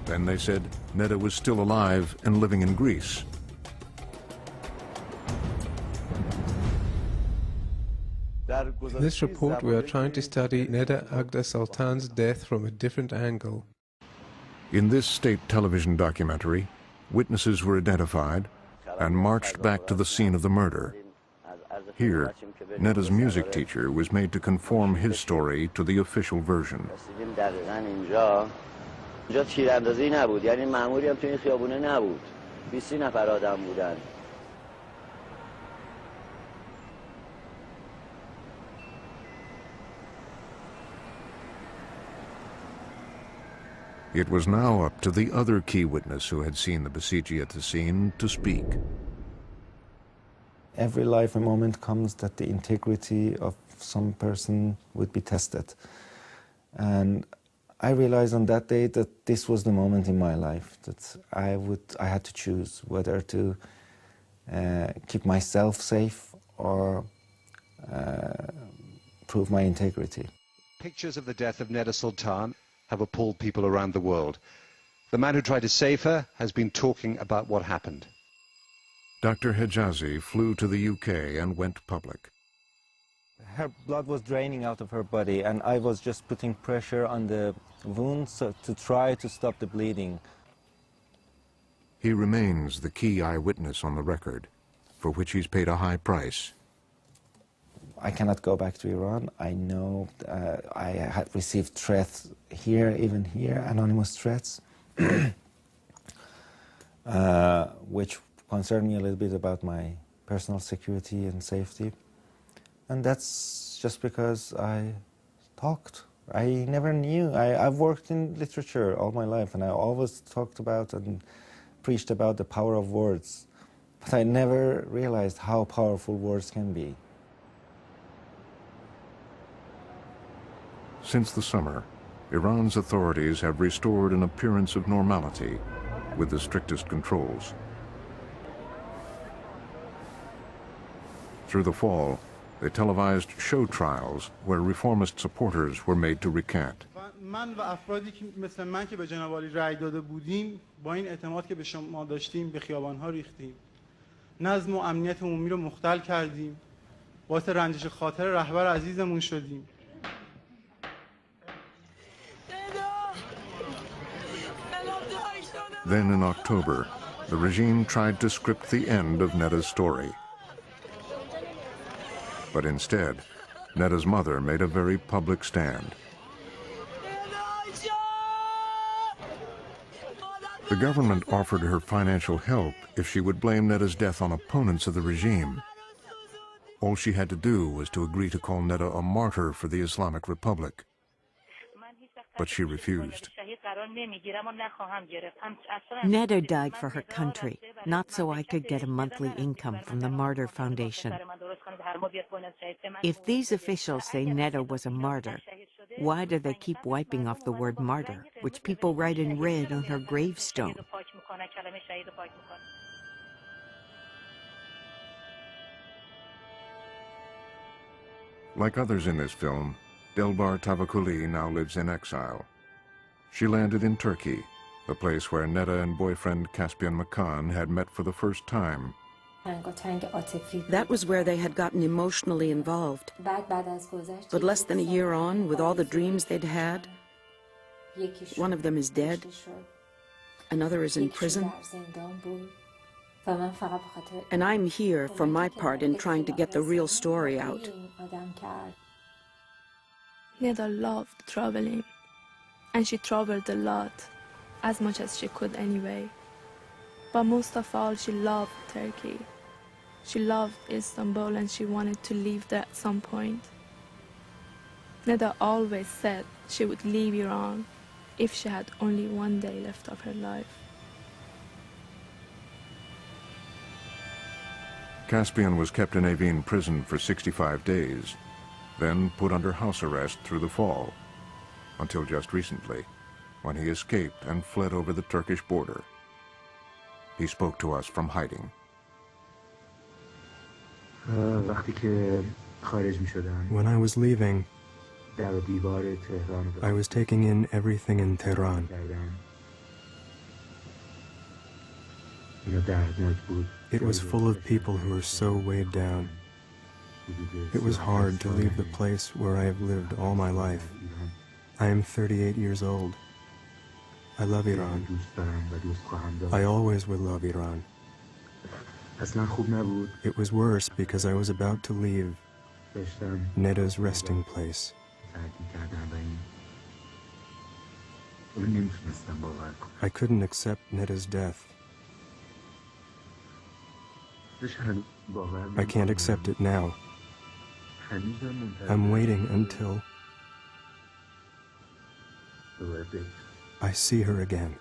Then they said Neda was still alive and living in Greece. In this report, we are trying to study Neda Agha Soltan's death from a different angle. In this state television documentary, witnesses were identified and marched back to the scene of the murder. Here, Neda's music teacher was made to conform his story to the official version. It was now up to the other key witness who had seen the Basij at the scene to speak. Every life a moment comes that the integrity of some person would be tested. And I realized on that day that this was the moment in my life that I had to choose whether to keep myself safe or prove my integrity. Pictures of the death of Neda Soltan have appalled people around the world. The man who tried to save her has been talking about what happened. Dr. Hijazi flew to the UK and went public. Her blood was draining out of her body, and I was just putting pressure on the wounds to try to stop the bleeding. He remains the key eyewitness on the record, for which he's paid a high price. I cannot go back to Iran. I know I had received threats here, even here, anonymous threats, which concern me a little bit about my personal security and safety. And that's just because I talked. I never knew. I've worked in literature all my life, and I always talked about and preached about the power of words. But I never realized how powerful words can be. Since the summer, Iran's authorities have restored an appearance of normality with the strictest controls. Through the fall, they televised show trials where reformist supporters were made to recant. من و افرادی که مثل من که به جناب عالی رأی داده بودیم با این اعتماد که به شما داشتیم به خیابان‌ها ریختیم. نظم و امنیت عمومی رو مختل کردیم. باعث رنجش خاطر رهبر عزیزمون شدیم. Then in October, the regime tried to script the end of Neda's story. But instead, Neda's mother made a very public stand. The government offered her financial help if she would blame Neda's death on opponents of the regime. All she had to do was to agree to call Neda a martyr for the Islamic Republic. But she refused. Neda died for her country, not so I could get a monthly income from the Martyr Foundation. If these officials say Neda was a martyr, why do they keep wiping off the word martyr, which people write in red on her gravestone? Like others in this film, Delbar Tavakoli now lives in exile. She landed in Turkey, the place where Neda and boyfriend Caspian Makan had met for the first time. That was where they had gotten emotionally involved. But less than a year on, with all the dreams they'd had, one of them is dead, another is in prison, and I'm here for my part in trying to get the real story out. Neda loved traveling, and she traveled a lot, as much as she could anyway. But most of all, she loved Turkey. She loved Istanbul, and she wanted to leave there at some point. Neda always said she would leave Iran if she had only one day left of her life. Caspian was kept in Evin prison for 65 days, then put under house arrest through the fall, until just recently, when he escaped and fled over the Turkish border. He spoke to us from hiding. When I was leaving, I was taking in everything in Tehran. It was full of people who were so weighed down. It was hard to leave the place where I have lived all my life. I am 38 years old. I love Iran. I always will love Iran. It was worse because I was about to leave Neda's resting place. I couldn't accept Neda's death. I can't accept it now. I'm waiting until I see her again.